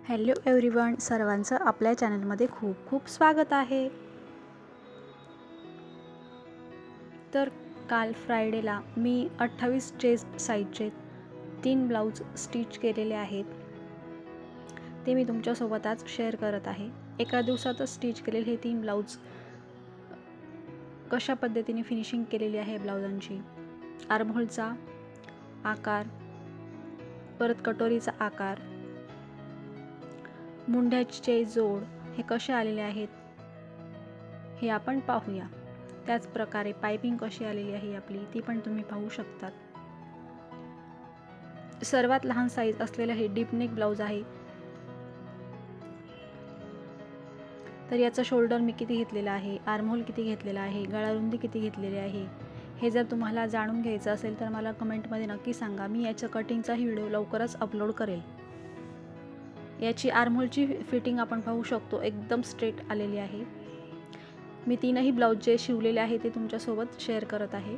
Hello everyone, सर्वांचं आपल्या चॅनलमध्ये खूप खूप स्वागत आहे. तर काल फ्रायडेला मी 28 चेस्ट साईजचे 3 ब्लाऊज स्टिच केलेले आहेत. ते मी तुमच्यासोबत आज शेअर करत आहे. एका दिवसातच स्टिच केलेले हे 3 ब्लाऊज कशा पद्धतीने फिनिशिंग केलेली आहे ब्लाऊजांची, आर्महोलचा आकार, परत कटोरीचा आकार, मुंड्याचे जोड हे कसे आलेले आहेत हे आपण पाहूया. त्याच प्रकारे पायपिंग कशी आलेली आहे आपली ती पण तुम्ही पाहू शकतात. सर्वात लहान साईज असलेलं हे डीप नेक ब्लाऊज आहे. तर याचा शोल्डर मी किती घेतलेला आहे, आर्महोल किती घेतलेला आहे, गळारुंदी किती घेतलेली आहे हे जर तुम्हाला जाणून घ्यायचं असेल तर मला कमेंटमध्ये नक्की सांगा. मी याच्या कटिंगचाही व्हिडिओ लवकरच अपलोड करेल. याची आर्महोलची फिटिंग आपण पाहू शकतो, एकदम स्ट्रेट आलेली आहे. मी 3ही ब्लाऊज जे शिवलेले आहे ते तुमच्यासोबत शेअर करत आहे.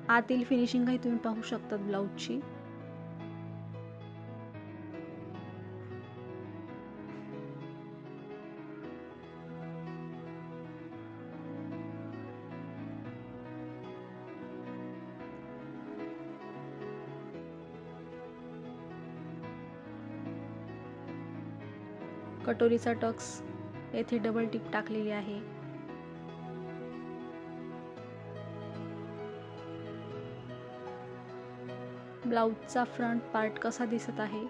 आतील फिनिशिंगही तुम्ही पाहू शकतात ब्लाऊजची. कटोरीचा टक्स येथे डबल टिप टाकलेली आहे. ब्लाऊजचा फ्रंट पार्ट कसा दिसत आहे,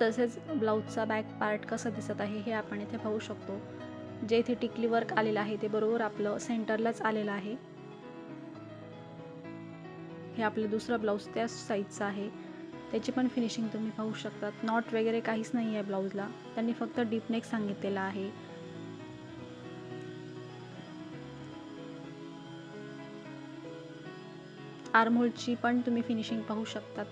तसेच ब्लाऊजचा बॅक पार्ट कसा दिसत आहे हे आपण इथे पाहू शकतो. जे इथे टिकली वर्क आलेलं आहे ते बरोबर आपलं सेंटरलाच आलेलं आहे. हे आपलं दुसरं ब्लाऊज त्याच साईजचं आहे. त्याची पण फिनिशिंग तुम्ही पाहू शकतात. नॉट वगैरे काहीच नाही आहे ब्लाऊजला, त्यांनी फक्त डीप नेक सांगितलेला आहे. आर्महोलची पण तुम्ही फिनिशिंग पाहू शकतात.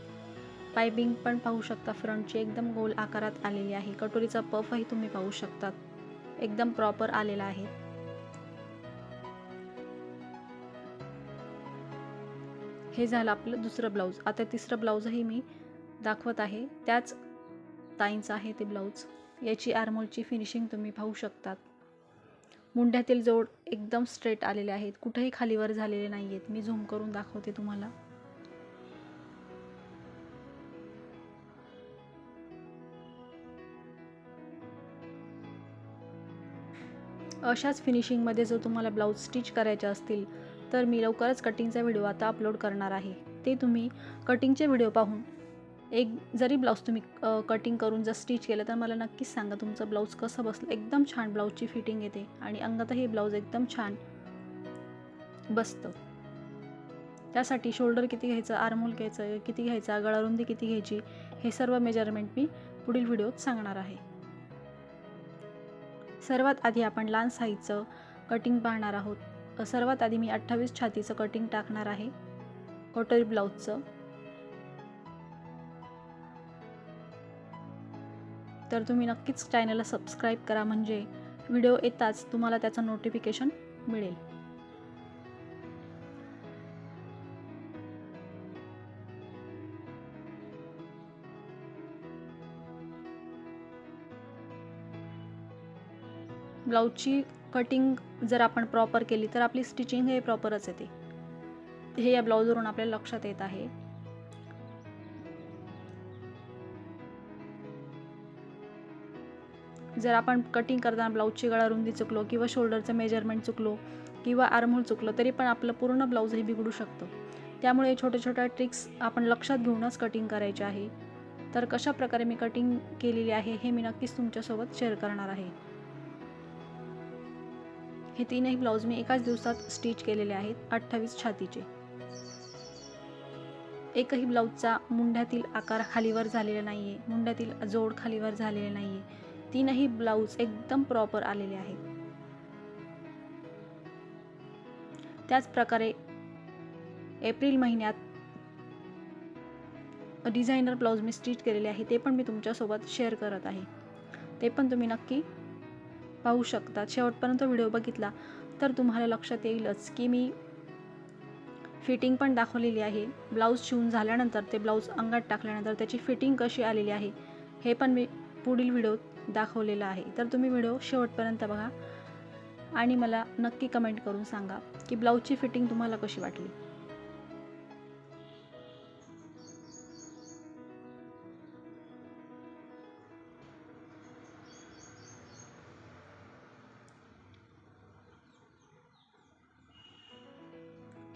पायपिंग पण पाहू शकता, फ्रंटची एकदम गोल आकारात आलेली आहे. कटोरीचा पफही तुम्ही पाहू शकतात, एकदम प्रॉपर आलेला आहे. हे झालं आपलं दुसरं ब्लाऊज. आता तिसरं ब्लाऊजही मी दाखवत आहे. त्याच ताईंचं आहे ते ब्लाऊज. याची आर्महोलची फिनिशिंग तुम्ही पाहू शकतात. मुंड्यातील जोड एकदम स्ट्रेट आलेले आहेत, कुठेही खालीवर झालेले नाही आहेत. मी झूम करून दाखवते तुम्हाला. अशाच फिनिशिंगमध्ये जर तुम्हाला ब्लाऊज स्टिच करायचे असतील तर मी लवकरच कटिंगचा व्हिडिओ आता अपलोड करणार आहे. ते तुम्ही कटिंगचे व्हिडिओ पाहून एक जरी ब्लाऊज तुम्ही कटिंग करून जर स्टिच केलं तर मला नक्कीच सांगा तुमचं ब्लाऊज कसं बसलं. एकदम छान ब्लाऊजची फिटिंग येते आणि अंगातही ब्लाऊज एकदम छान बसतं. त्यासाठी शोल्डर किती घ्यायचं, आर्महोल घ्यायचं किती घ्यायचा, गळारुंदी किती घ्यायची हे सर्व मेजरमेंट मी पुढील व्हिडिओत सांगणार आहे. सर्वात आधी आपण लहान साईजचं कटिंग पाहणार आहोत. सर्वात आधी मी 28 छातीचं कटिंग टाकणार आहे कटोरी ब्लाऊजचं. तर तुम्ही नक्कीच चॅनलला सबस्क्राईब करा, म्हणजे व्हिडिओ येताच तुम्हाला त्याचं नोटिफिकेशन मिळेल. ब्लाऊजची कटिंग जर आपण प्रॉपर केली तर आपली स्टिचिंग हे प्रॉपरच येते. हे या ब्लाऊजवरून आपल्याला लक्षात येत आहे. जर आपण कटिंग करताना ब्लाऊजची गळारुंदी चुकलो किंवा शोल्डरचं मेजरमेंट चुकलो किंवा आर्महोल चुकलो तरी पण आपलं पूर्ण ब्लाऊजही बिघडू शकतं. त्यामुळे छोट्या छोट्या ट्रिक्स आपण लक्षात घेऊनच कटिंग करायची आहे. तर कशा प्रकारे मी कटिंग केलेली आहे हे मी नक्कीच तुमच्यासोबत शेअर करणार आहे. हे 3ही ब्लाऊज मी एकाच दिवसात स्टिच केलेले आहेत, 28 छातीचे. एकही ब्लाऊजचा मुंड्यातील आकार खालीवर झालेला नाही आहे, मुंड्यातील जोड खालीवर झालेले नाही आहे. 3ही ब्लाऊज एकदम प्रॉपर आलेले आहेत. त्याच प्रकारे एप्रिल महिन्यात डिझायनर ब्लाऊज मी स्टिच केलेले आहे, ते पण मी तुमच्यासोबत शेअर करत आहे. ते पण तुम्ही नक्की पाहू शकता. शेवटपर्यंत व्हिडिओ बघितला तर तुम्हाला लक्षात येईलच की मी फिटिंग पण दाखवलेली आहे. ब्लाऊज शिवून झाल्यानंतर ते ब्लाऊज अंगात टाकल्यानंतर त्याची फिटिंग कशी आलेली आहे हे पण मी पुढील व्हिडिओत दाखवलेलं आहे. तर तुम्ही व्हिडिओ शेवटपर्यंत बघा आणि मला नक्की कमेंट करून सांगा की ब्लाऊजची फिटिंग तुम्हाला कशी वाटली.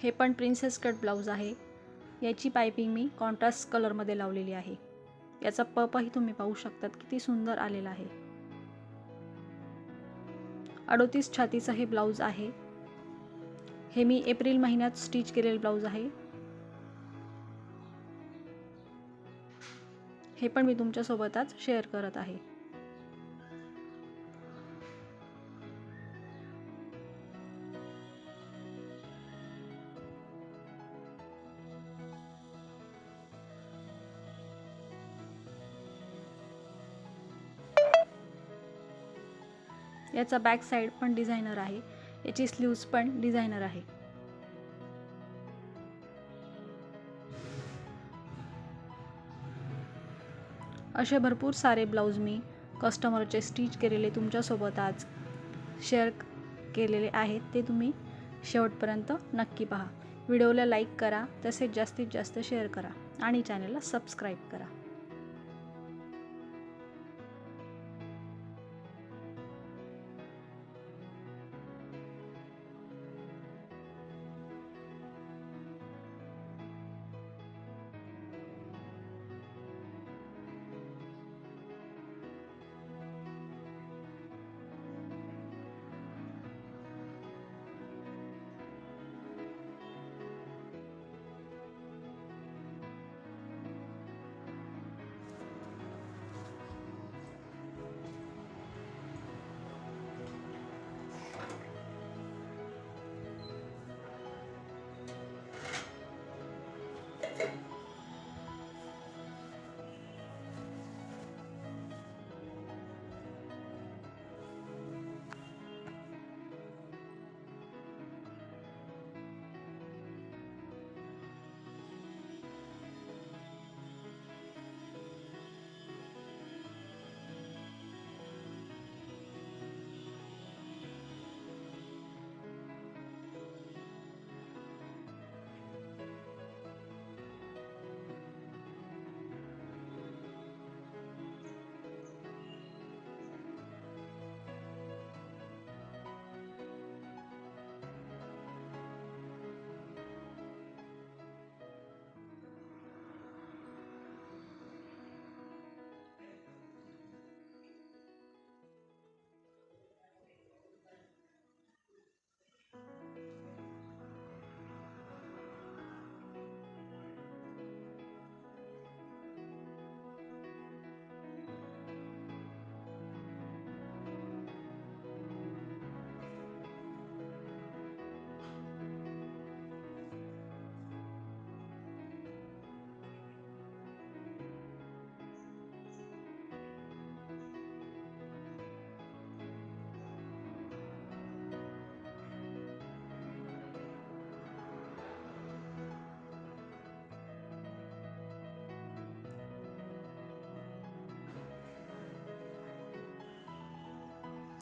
हे पण प्रिन्सेस कट ब्लाऊज आहे. याची पायपिंग मी कॉन्ट्रास्ट कलरमध्ये लावलेली आहे. याचा पपही तुम्ही पाहू शकतात किती सुंदर आलेला आहे. 38 छातीचा हे ब्लाऊज आहे. हे मी एप्रिल महिन्यात स्टिच केलेले ब्लाऊज आहे. हे पण मी तुमच्यासोबत आज शेअर करत आहे. याचा बॅक साईड पण डिझायनर आहे. याची स्लीव्स पण डिझायनर आहे. असे भरपूर सारे ब्लाऊज मी कस्टमरचे स्टिच केलेले तुमच्यासोबत आज शेअर केलेले आहेत. ते तुम्ही शेवटपर्यंत नक्की पहा. व्हिडिओला लाईक करा, तसेच जास्तीत जास्त शेअर करा आणि चॅनलला सबस्क्राईब करा.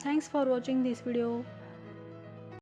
Thanks for watching this video.